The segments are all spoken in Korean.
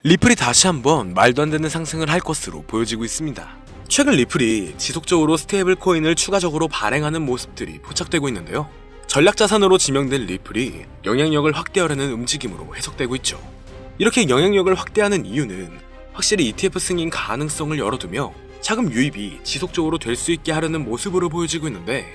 리플이 다시 한번 말도 안 되는 상승을 할 것으로 보여지고 있습니다. 최근 리플이 지속적으로 스테이블 코인을 추가적으로 발행하는 모습들이 포착되고 있는데요. 전략자산으로 지명된 리플이 영향력을 확대하려는 움직임으로 해석되고 있죠. 이렇게 영향력을 확대하는 이유는 확실히 ETF 승인 가능성을 열어두며 자금 유입이 지속적으로 될 수 있게 하려는 모습으로 보여지고 있는데,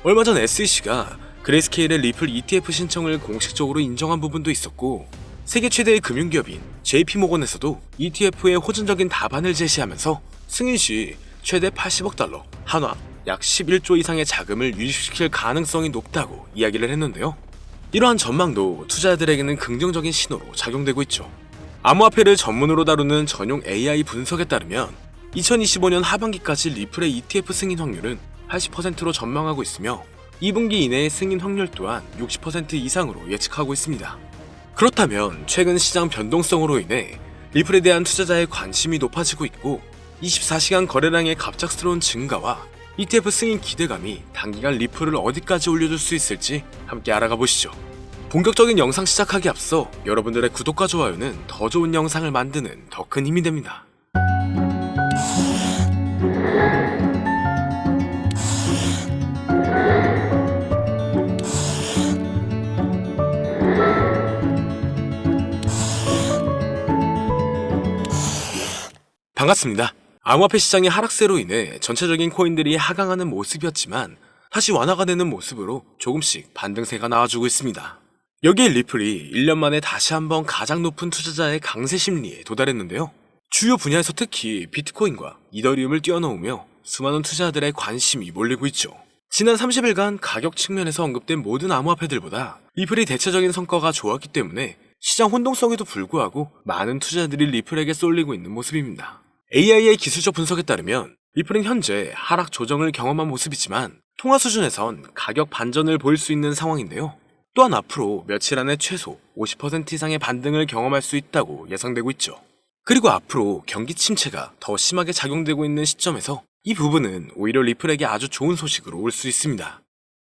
얼마 전 SEC가 그레이스케일의 리플 ETF 신청을 공식적으로 인정한 부분도 있었고, 세계 최대의 금융기업인 JP모건에서도 ETF의 호전적인 답안을 제시하면서 승인 시 최대 80억 달러, 한화 약 11조 이상의 자금을 유입시킬 가능성이 높다고 이야기를 했는데요. 이러한 전망도 투자자들에게는 긍정적인 신호로 작용되고 있죠. 암호화폐를 전문으로 다루는 전용 AI 분석에 따르면 2025년 하반기까지 리플의 ETF 승인 확률은 80%로 전망하고 있으며 2분기 이내의 승인 확률 또한 60% 이상으로 예측하고 있습니다. 그렇다면 최근 시장 변동성으로 인해 리플에 대한 투자자의 관심이 높아지고 있고 24시간 거래량의 갑작스러운 증가와 ETF 승인 기대감이 단기간 리플을 어디까지 올려줄 수 있을지 함께 알아가 보시죠. 본격적인 영상 시작하기 앞서 여러분들의 구독과 좋아요는 더 좋은 영상을 만드는 더 큰 힘이 됩니다. 반갑습니다. 암호화폐 시장의 하락세로 인해 전체적인 코인들이 하강하는 모습이었지만 다시 완화가 되는 모습으로 조금씩 반등세가 나와주고 있습니다. 여기에 리플이 1년 만에 다시 한번 가장 높은 투자자의 강세 심리에 도달했는데요. 주요 분야에서 특히 비트코인과 이더리움을 뛰어넘으며 수많은 투자자들의 관심이 몰리고 있죠. 지난 30일간 가격 측면에서 언급된 모든 암호화폐들보다 리플이 대체적인 성과가 좋았기 때문에 시장 혼동성에도 불구하고 많은 투자자들이 리플에게 쏠리고 있는 모습입니다. AI의 기술적 분석에 따르면 리플은 현재 하락 조정을 경험한 모습이지만 통화 수준에선 가격 반전을 보일 수 있는 상황인데요. 또한 앞으로 며칠 안에 최소 50% 이상의 반등을 경험할 수 있다고 예상되고 있죠. 그리고 앞으로 경기 침체가 더 심하게 작용되고 있는 시점에서 이 부분은 오히려 리플에게 아주 좋은 소식으로 올 수 있습니다.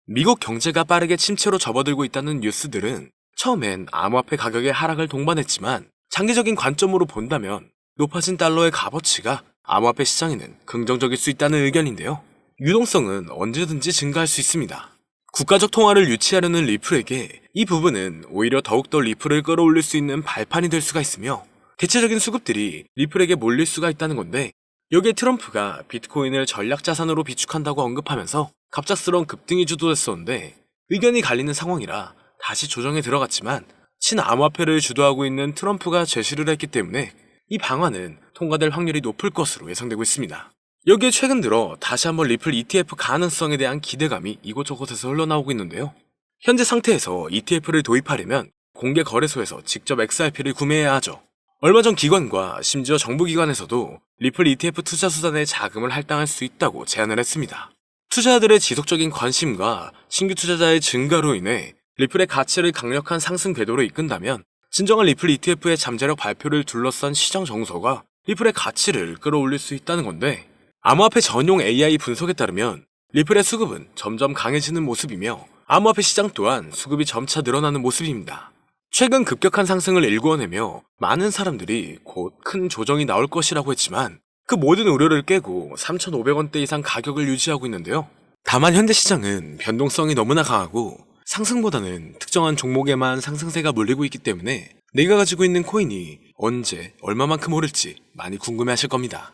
미국 경제가 빠르게 침체로 접어들고 있다는 뉴스들은 처음엔 암호화폐 가격의 하락을 동반했지만 장기적인 관점으로 본다면 높아진 달러의 값어치가 암호화폐 시장에는 긍정적일 수 있다는 의견인데요. 유동성은 언제든지 증가할 수 있습니다. 국가적 통화를 유치하려는 리플에게 이 부분은 오히려 더욱더 리플을 끌어올릴 수 있는 발판이 될 수가 있으며 대체적인 수급들이 리플에게 몰릴 수가 있다는 건데, 여기에 트럼프가 비트코인을 전략자산으로 비축한다고 언급하면서 갑작스러운 급등이 주도됐었는데 의견이 갈리는 상황이라 다시 조정에 들어갔지만 친암호화폐를 주도하고 있는 트럼프가 제시를 했기 때문에 이 방안은 통과될 확률이 높을 것으로 예상되고 있습니다. 여기에 최근 들어 다시 한번 리플 ETF 가능성에 대한 기대감이 이곳저곳에서 흘러나오고 있는데요. 현재 상태에서 ETF를 도입하려면 공개 거래소에서 직접 XRP를 구매해야 하죠. 얼마 전 기관과 심지어 정부기관에서도 리플 ETF 투자 수단에 자금을 할당할 수 있다고 제안을 했습니다. 투자자들의 지속적인 관심과 신규 투자자의 증가로 인해 리플의 가치를 강력한 상승 궤도로 이끈다면 진정한 리플 ETF의 잠재력 발표를 둘러싼 시장 정서가 리플의 가치를 끌어올릴 수 있다는 건데, 암호화폐 전용 AI 분석에 따르면 리플의 수급은 점점 강해지는 모습이며 암호화폐 시장 또한 수급이 점차 늘어나는 모습입니다. 최근 급격한 상승을 일궈내며 많은 사람들이 곧 큰 조정이 나올 것이라고 했지만 그 모든 우려를 깨고 3,500원대 이상 가격을 유지하고 있는데요. 다만 현재 시장은 변동성이 너무나 강하고 상승보다는 특정한 종목에만 상승세가 몰리고 있기 때문에 내가 가지고 있는 코인이 언제 얼마만큼 오를지 많이 궁금해하실 겁니다.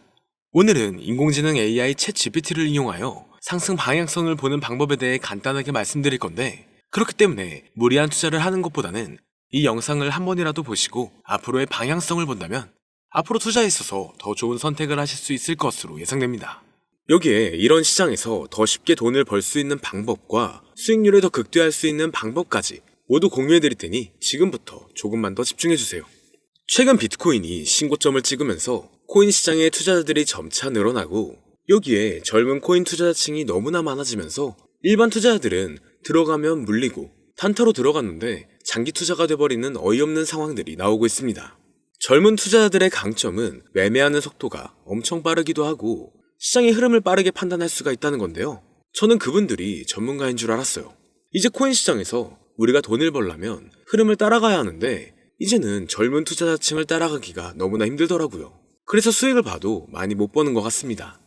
오늘은 인공지능 AI 챗GPT를 이용하여 상승 방향성을 보는 방법에 대해 간단하게 말씀드릴 건데, 그렇기 때문에 무리한 투자를 하는 것보다는 이 영상을 한 번이라도 보시고 앞으로의 방향성을 본다면 앞으로 투자에 있어서 더 좋은 선택을 하실 수 있을 것으로 예상됩니다. 여기에 이런 시장에서 더 쉽게 돈을 벌 수 있는 방법과 수익률을 더 극대화할 수 있는 방법까지 모두 공유해드릴 테니 지금부터 조금만 더 집중해주세요. 최근 비트코인이 신고점을 찍으면서 코인 시장의 투자자들이 점차 늘어나고 여기에 젊은 코인 투자자층이 너무나 많아지면서 일반 투자자들은 들어가면 물리고 단타로 들어갔는데 장기 투자가 돼버리는 어이없는 상황들이 나오고 있습니다. 젊은 투자자들의 강점은 매매하는 속도가 엄청 빠르기도 하고 시장의 흐름을 빠르게 판단할 수가 있다는 건데요. 저는 그분들이 전문가인 줄 알았어요. 이제 코인 시장에서 우리가 돈을 벌려면 흐름을 따라가야 하는데 이제는 젊은 투자자층을 따라가기가 너무나 힘들더라고요. 그래서 수익을 봐도 많이 못 버는 것 같습니다.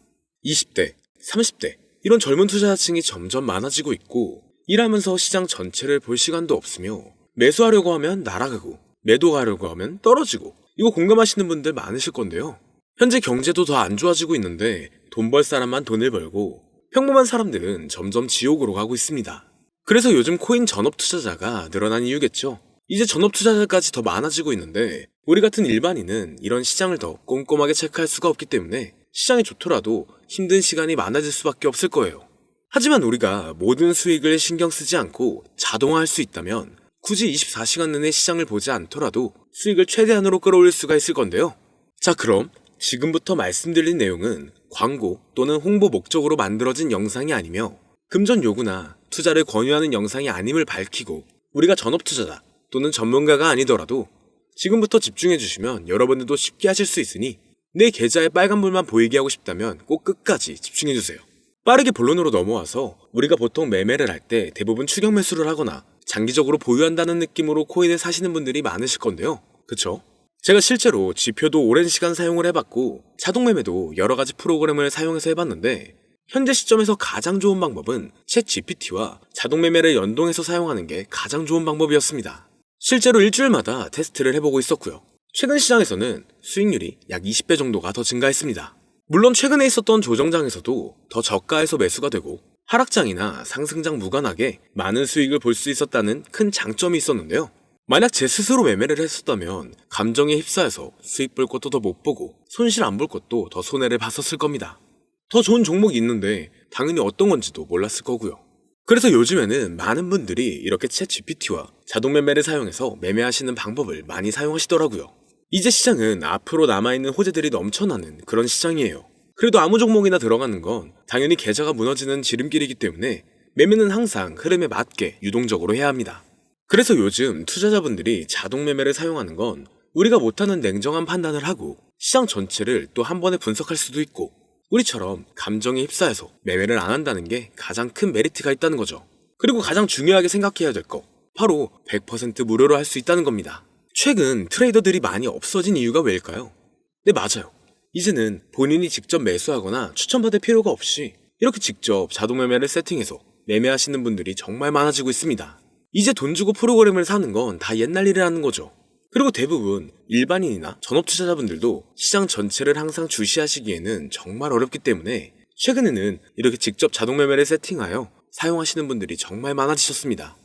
20대, 30대 이런 젊은 투자자층이 점점 많아지고 있고 일하면서 시장 전체를 볼 시간도 없으며 매수하려고 하면 날아가고 매도하려고 하면 떨어지고 이거 공감하시는 분들 많으실 건데요. 현재 경제도 더 안 좋아지고 있는데 돈 벌 사람만 돈을 벌고 평범한 사람들은 점점 지옥으로 가고 있습니다. 그래서 요즘 코인 전업 투자자가 늘어난 이유겠죠. 이제 전업 투자자까지 더 많아지고 있는데 우리 같은 일반인은 이런 시장을 더 꼼꼼하게 체크할 수가 없기 때문에 시장이 좋더라도 힘든 시간이 많아질 수밖에 없을 거예요. 하지만 우리가 모든 수익을 신경 쓰지 않고 자동화할 수 있다면 굳이 24시간 내내 시장을 보지 않더라도 수익을 최대한으로 끌어올릴 수가 있을 건데요. 자, 그럼 지금부터 말씀드린 내용은 광고 또는 홍보 목적으로 만들어진 영상이 아니며 금전 요구나 투자를 권유하는 영상이 아님을 밝히고 우리가 전업 투자자 또는 전문가가 아니더라도 지금부터 집중해 주시면 여러분들도 쉽게 하실 수 있으니 내 계좌에 빨간불만 보이게 하고 싶다면 꼭 끝까지 집중해 주세요. 빠르게 본론으로 넘어와서 우리가 보통 매매를 할 때 대부분 추격 매수를 하거나 장기적으로 보유한다는 느낌으로 코인을 사시는 분들이 많으실 건데요. 그쵸? 제가 실제로 지표도 오랜 시간 사용을 해봤고 자동 매매도 여러 가지 프로그램을 사용해서 해봤는데 현재 시점에서 가장 좋은 방법은 챗 GPT와 자동 매매를 연동해서 사용하는 게 가장 좋은 방법이었습니다. 실제로 일주일마다 테스트를 해보고 있었고요. 최근 시장에서는 수익률이 약 20배 정도가 더 증가했습니다. 물론 최근에 있었던 조정장에서도 더 저가에서 매수가 되고 하락장이나 상승장 무관하게 많은 수익을 볼 수 있었다는 큰 장점이 있었는데요. 만약 제 스스로 매매를 했었다면 감정에 휩싸여서 수익 볼 것도 더 못 보고 손실 안 볼 것도 더 손해를 봤었을 겁니다. 더 좋은 종목이 있는데 당연히 어떤 건지도 몰랐을 거고요. 그래서 요즘에는 많은 분들이 이렇게 챗 GPT와 자동 매매를 사용해서 매매하시는 방법을 많이 사용하시더라고요. 이제 시장은 앞으로 남아있는 호재들이 넘쳐나는 그런 시장이에요. 그래도 아무 종목이나 들어가는 건 당연히 계좌가 무너지는 지름길이기 때문에 매매는 항상 흐름에 맞게 유동적으로 해야 합니다. 그래서 요즘 투자자분들이 자동 매매를 사용하는 건 우리가 못하는 냉정한 판단을 하고 시장 전체를 또 한 번에 분석할 수도 있고 우리처럼 감정에 휩싸여서 매매를 안 한다는 게 가장 큰 메리트가 있다는 거죠. 그리고 가장 중요하게 생각해야 될 거 바로 100% 무료로 할 수 있다는 겁니다. 최근 트레이더들이 많이 없어진 이유가 왜일까요? 네, 맞아요. 이제는 본인이 직접 매수하거나 추천받을 필요가 없이 이렇게 직접 자동 매매를 세팅해서 매매하시는 분들이 정말 많아지고 있습니다. 이제 돈 주고 프로그램을 사는 건 다 옛날 일이라는 거죠. 그리고 대부분 일반인이나 전업 투자자분들도 시장 전체를 항상 주시하시기에는 정말 어렵기 때문에 최근에는 이렇게 직접 자동 매매를 세팅하여 사용하시는 분들이 정말 많아지셨습니다.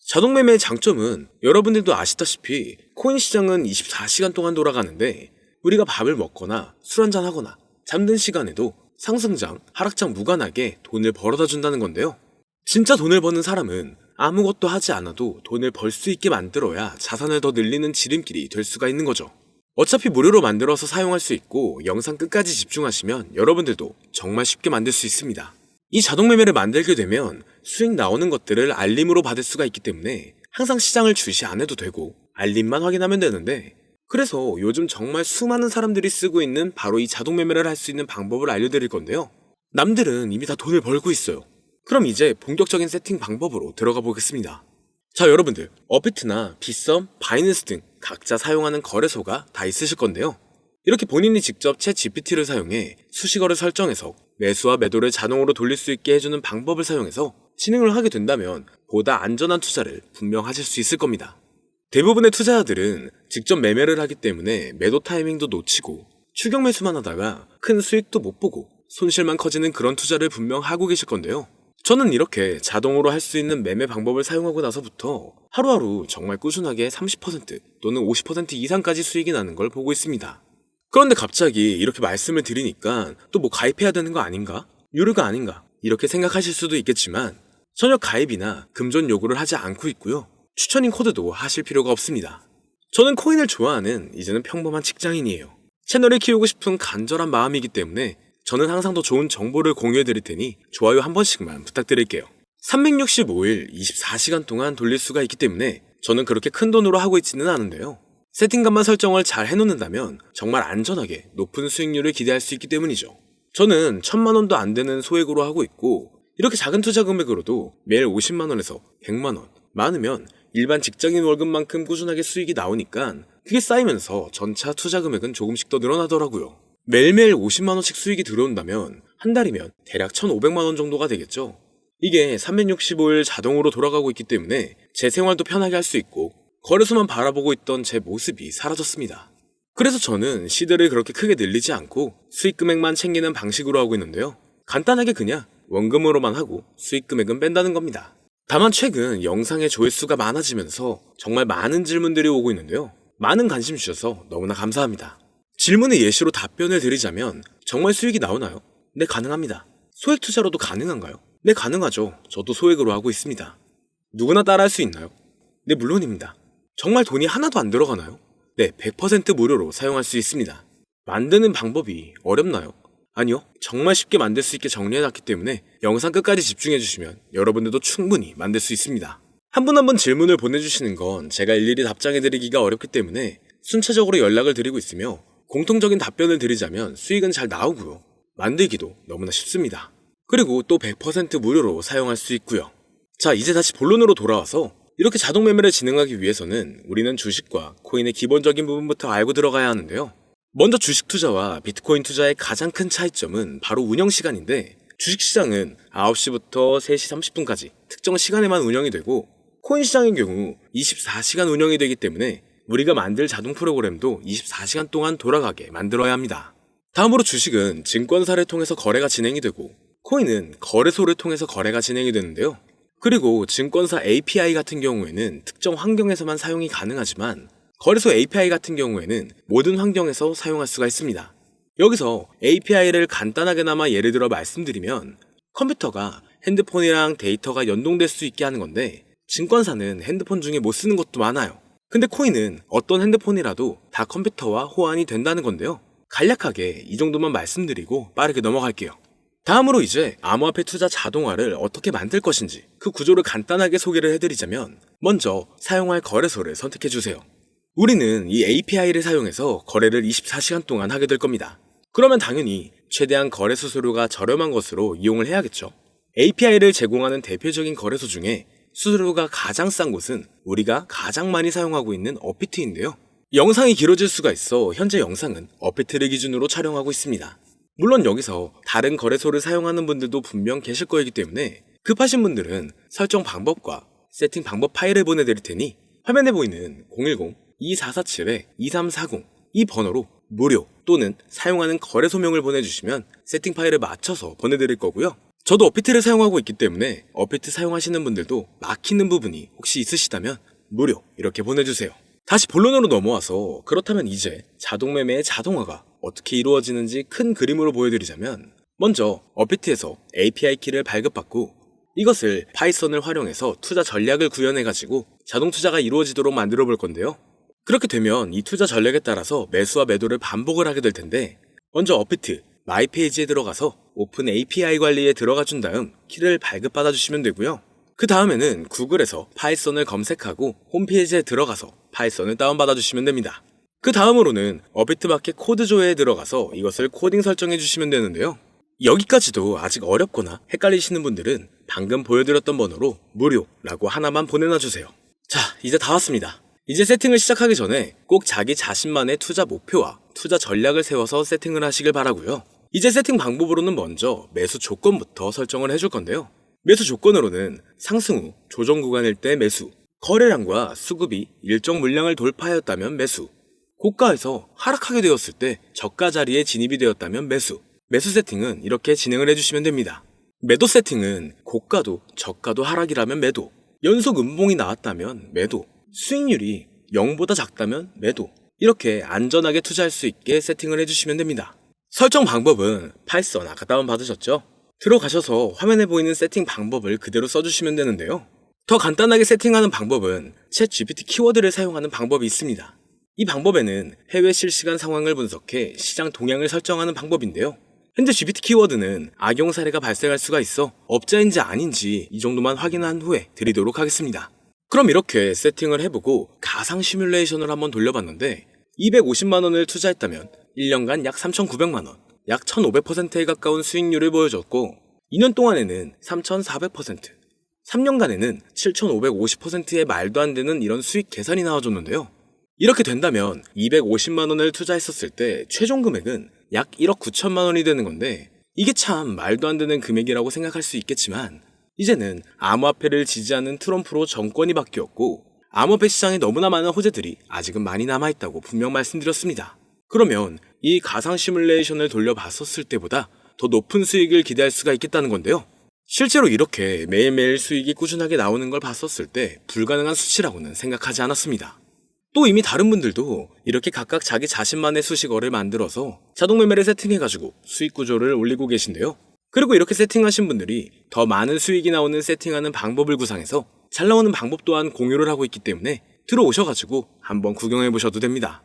자동 매매의 장점은 여러분들도 아시다시피 코인 시장은 24시간 동안 돌아가는데 우리가 밥을 먹거나 술 한잔 하거나 잠든 시간에도 상승장, 하락장 무관하게 돈을 벌어다 준다는 건데요. 진짜 돈을 버는 사람은 아무것도 하지 않아도 돈을 벌 수 있게 만들어야 자산을 더 늘리는 지름길이 될 수가 있는 거죠. 어차피 무료로 만들어서 사용할 수 있고 영상 끝까지 집중하시면 여러분들도 정말 쉽게 만들 수 있습니다. 이 자동 매매를 만들게 되면 수익 나오는 것들을 알림으로 받을 수가 있기 때문에 항상 시장을 주시 안 해도 되고 알림만 확인하면 되는데 그래서 요즘 정말 수많은 사람들이 쓰고 있는 바로 이 자동 매매를 할 수 있는 방법을 알려드릴 건데요. 남들은 이미 다 돈을 벌고 있어요. 그럼 이제 본격적인 세팅 방법으로 들어가 보겠습니다. 자, 여러분들 업비트나 빗썸, 바이낸스 등 각자 사용하는 거래소가 다 있으실 건데요. 이렇게 본인이 직접 챗 GPT를 사용해 수식어를 설정해서 매수와 매도를 자동으로 돌릴 수 있게 해주는 방법을 사용해서 진행을 하게 된다면 보다 안전한 투자를 분명 하실 수 있을 겁니다. 대부분의 투자자들은 직접 매매를 하기 때문에 매도 타이밍도 놓치고 추격 매수만 하다가 큰 수익도 못 보고 손실만 커지는 그런 투자를 분명 하고 계실 건데요. 저는 이렇게 자동으로 할 수 있는 매매 방법을 사용하고 나서부터 하루하루 정말 꾸준하게 30% 또는 50% 이상까지 수익이 나는 걸 보고 있습니다. 그런데 갑자기 이렇게 말씀을 드리니까 또 뭐 가입해야 되는 거 아닌가? 유료가 아닌가? 이렇게 생각하실 수도 있겠지만 전혀 가입이나 금전 요구를 하지 않고 있고요. 추천인 코드도 하실 필요가 없습니다. 저는 코인을 좋아하는 이제는 평범한 직장인이에요. 채널을 키우고 싶은 간절한 마음이기 때문에 저는 항상 더 좋은 정보를 공유해 드릴 테니 좋아요 한 번씩만 부탁드릴게요. 365일 24시간 동안 돌릴 수가 있기 때문에 저는 그렇게 큰 돈으로 하고 있지는 않은데요. 세팅값만 설정을 잘 해놓는다면 정말 안전하게 높은 수익률을 기대할 수 있기 때문이죠. 저는 1000만원도 안 되는 소액으로 하고 있고 이렇게 작은 투자 금액으로도 매일 50만원에서 100만원, 많으면 일반 직장인 월급만큼 꾸준하게 수익이 나오니까 그게 쌓이면서 전차 투자 금액은 조금씩 더 늘어나더라고요. 매일매일 50만원씩 수익이 들어온다면 한 달이면 대략 1,500만원 정도가 되겠죠. 이게 365일 자동으로 돌아가고 있기 때문에 제 생활도 편하게 할 수 있고 거래소만 바라보고 있던 제 모습이 사라졌습니다. 그래서 저는 시드를 그렇게 크게 늘리지 않고 수익 금액만 챙기는 방식으로 하고 있는데요. 간단하게 그냥 원금으로만 하고 수익 금액은 뺀다는 겁니다. 다만 최근 영상의 조회수가 많아지면서 정말 많은 질문들이 오고 있는데요. 많은 관심 주셔서 너무나 감사합니다. 질문의 예시로 답변을 드리자면 정말 수익이 나오나요? 네, 가능합니다. 소액 투자로도 가능한가요? 네, 가능하죠. 저도 소액으로 하고 있습니다. 누구나 따라할 수 있나요? 네, 물론입니다. 정말 돈이 하나도 안 들어가나요? 네, 100% 무료로 사용할 수 있습니다. 만드는 방법이 어렵나요? 아니요, 정말 쉽게 만들 수 있게 정리해놨기 때문에 영상 끝까지 집중해주시면 여러분들도 충분히 만들 수 있습니다. 한 분 한 분 질문을 보내주시는 건 제가 일일이 답장해드리기가 어렵기 때문에 순차적으로 연락을 드리고 있으며 공통적인 답변을 드리자면 수익은 잘 나오고요. 만들기도 너무나 쉽습니다. 그리고 또 100% 무료로 사용할 수 있고요. 자, 이제 다시 본론으로 돌아와서 이렇게 자동 매매를 진행하기 위해서는 우리는 주식과 코인의 기본적인 부분부터 알고 들어가야 하는데요. 먼저 주식 투자와 비트코인 투자의 가장 큰 차이점은 바로 운영 시간인데, 주식시장은 9시부터 3시 30분까지 특정 시간에만 운영이 되고 코인 시장의 경우 24시간 운영이 되기 때문에 우리가 만들 자동 프로그램도 24시간 동안 돌아가게 만들어야 합니다. 다음으로 주식은 증권사를 통해서 거래가 진행이 되고 코인은 거래소를 통해서 거래가 진행이 되는데요. 그리고 증권사 API 같은 경우에는 특정 환경에서만 사용이 가능하지만 거래소 API 같은 경우에는 모든 환경에서 사용할 수가 있습니다. 여기서 API를 간단하게나마 예를 들어 말씀드리면 컴퓨터가 핸드폰이랑 데이터가 연동될 수 있게 하는 건데, 증권사는 핸드폰 중에 못 쓰는 것도 많아요. 근데 코인은 어떤 핸드폰이라도 다 컴퓨터와 호환이 된다는 건데요. 간략하게 이 정도만 말씀드리고 빠르게 넘어갈게요. 다음으로 이제 암호화폐 투자 자동화를 어떻게 만들 것인지 그 구조를 간단하게 소개를 해드리자면, 먼저 사용할 거래소를 선택해주세요. 우리는 이 API를 사용해서 거래를 24시간 동안 하게 될 겁니다. 그러면 당연히 최대한 거래 수수료가 저렴한 것으로 이용을 해야겠죠. API를 제공하는 대표적인 거래소 중에 수수료가 가장 싼 곳은 우리가 가장 많이 사용하고 있는 업비트인데요. 영상이 길어질 수가 있어 현재 영상은 업비트를 기준으로 촬영하고 있습니다. 물론 여기서 다른 거래소를 사용하는 분들도 분명 계실 거이기 때문에 급하신 분들은 설정 방법과 세팅 방법 파일을 보내드릴 테니 화면에 보이는 010-2447-2340 이 번호로 무료 또는 사용하는 거래소명을 보내주시면 세팅 파일을 맞춰서 보내드릴 거고요. 저도 업비트를 사용하고 있기 때문에 업비트 사용하시는 분들도 막히는 부분이 혹시 있으시다면 무료 이렇게 보내주세요. 다시 본론으로 넘어와서, 그렇다면 이제 자동매매의 자동화가 어떻게 이루어지는지 큰 그림으로 보여드리자면, 먼저 업비트에서 API 키를 발급받고 이것을 파이썬을 활용해서 투자 전략을 구현해가지고 자동 투자가 이루어지도록 만들어 볼 건데요. 그렇게 되면 이 투자 전략에 따라서 매수와 매도를 반복을 하게 될 텐데, 먼저 업비트 마이 페이지에 들어가서 오픈 API 관리에 들어가 준 다음 키를 발급받아 주시면 되고요. 그 다음에는 구글에서 파이썬을 검색하고 홈페이지에 들어가서 파이썬을 다운받아 주시면 됩니다. 그 다음으로는 업비트 마켓 코드 조회에 들어가서 이것을 코딩 설정해 주시면 되는데요. 여기까지도 아직 어렵거나 헷갈리시는 분들은 방금 보여드렸던 번호로 무료라고 하나만 보내놔 주세요. 자, 이제 다 왔습니다. 이제 세팅을 시작하기 전에 꼭 자기 자신만의 투자 목표와 투자 전략을 세워서 세팅을 하시길 바라고요. 이제 세팅 방법으로는 먼저 매수 조건부터 설정을 해줄 건데요. 매수 조건으로는 상승 후 조정 구간일 때 매수, 거래량과 수급이 일정 물량을 돌파하였다면 매수, 고가에서 하락하게 되었을 때 저가 자리에 진입이 되었다면 매수. 매수 세팅은 이렇게 진행을 해주시면 됩니다. 매도 세팅은 고가도 저가도 하락이라면 매도, 연속 음봉이 나왔다면 매도, 수익률이 0보다 작다면 매도, 이렇게 안전하게 투자할 수 있게 세팅을 해주시면 됩니다. 설정 방법은 파이썬 아까 다운받으셨죠? 들어가셔서 화면에 보이는 세팅 방법을 그대로 써주시면 되는데요. 더 간단하게 세팅하는 방법은 챗 GPT 키워드를 사용하는 방법이 있습니다. 이 방법에는 해외 실시간 상황을 분석해 시장 동향을 설정하는 방법인데요. 현재 GPT 키워드는 악용 사례가 발생할 수가 있어 업자인지 아닌지 이 정도만 확인한 후에 드리도록 하겠습니다. 그럼 이렇게 세팅을 해보고 가상 시뮬레이션을 한번 돌려봤는데 250만원을 투자했다면 1년간 약 3,900만원, 약 1,500%에 가까운 수익률을 보여줬고 2년 동안에는 3,400%, 3년간에는 7,550%의 말도 안 되는 이런 수익 계산이 나와줬는데요. 이렇게 된다면 250만 원을 투자했었을 때 최종 금액은 약 1억 9천만 원이 되는 건데, 이게 참 말도 안 되는 금액이라고 생각할 수 있겠지만, 이제는 암호화폐를 지지하는 트럼프로 정권이 바뀌었고 암호화폐 시장에 너무나 많은 호재들이 아직은 많이 남아있다고 분명 말씀드렸습니다. 그러면 이 가상 시뮬레이션을 돌려봤었을 때보다 더 높은 수익을 기대할 수가 있겠다는 건데요. 실제로 이렇게 매일매일 수익이 꾸준하게 나오는 걸 봤었을 때 불가능한 수치라고는 생각하지 않았습니다. 또 이미 다른 분들도 이렇게 각각 자기 자신만의 수식어를 만들어서 자동 매매를 세팅해가지고 수익 구조를 올리고 계신데요. 그리고 이렇게 세팅하신 분들이 더 많은 수익이 나오는 세팅하는 방법을 구상해서 잘 나오는 방법 또한 공유를 하고 있기 때문에 들어오셔가지고 한번 구경해보셔도 됩니다.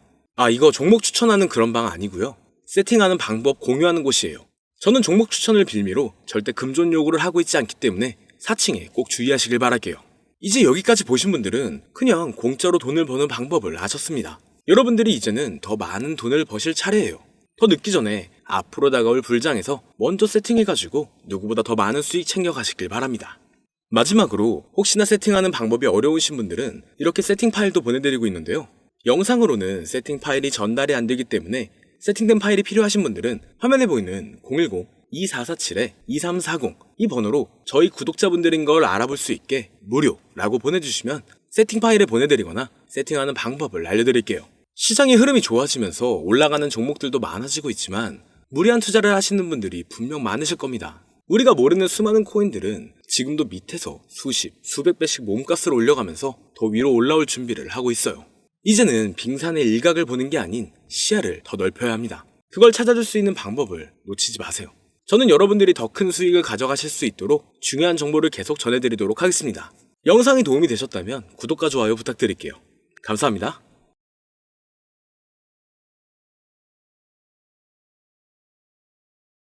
이거 종목 추천하는 그런 방 아니고요. 세팅하는 방법 공유하는 곳이에요. 저는 종목 추천을 빌미로 절대 금존 요구를 하고 있지 않기 때문에 사칭에 꼭 주의하시길 바랄게요. 이제 여기까지 보신 분들은 그냥 공짜로 돈을 버는 방법을 아셨습니다. 여러분들이 이제는 더 많은 돈을 버실 차례예요. 더 늦기 전에 앞으로 다가올 불장에서 먼저 세팅해가지고 누구보다 더 많은 수익 챙겨가시길 바랍니다. 마지막으로 혹시나 세팅하는 방법이 어려우신 분들은 이렇게 세팅 파일도 보내드리고 있는데요. 영상으로는 세팅 파일이 전달이 안 되기 때문에 세팅된 파일이 필요하신 분들은 화면에 보이는 010-2447-2340 이 번호로 저희 구독자분들인 걸 알아볼 수 있게 무료라고 보내주시면 세팅 파일을 보내드리거나 세팅하는 방법을 알려드릴게요. 시장의 흐름이 좋아지면서 올라가는 종목들도 많아지고 있지만 무리한 투자를 하시는 분들이 분명 많으실 겁니다. 우리가 모르는 수많은 코인들은 지금도 밑에서 수십, 수백 배씩 몸값을 올려가면서 더 위로 올라올 준비를 하고 있어요. 이제는 빙산의 일각을 보는 게 아닌 시야를 더 넓혀야 합니다. 그걸 찾아줄 수 있는 방법을 놓치지 마세요. 저는 여러분들이 더 큰 수익을 가져가실 수 있도록 중요한 정보를 계속 전해드리도록 하겠습니다. 영상이 도움이 되셨다면 구독과 좋아요 부탁드릴게요. 감사합니다.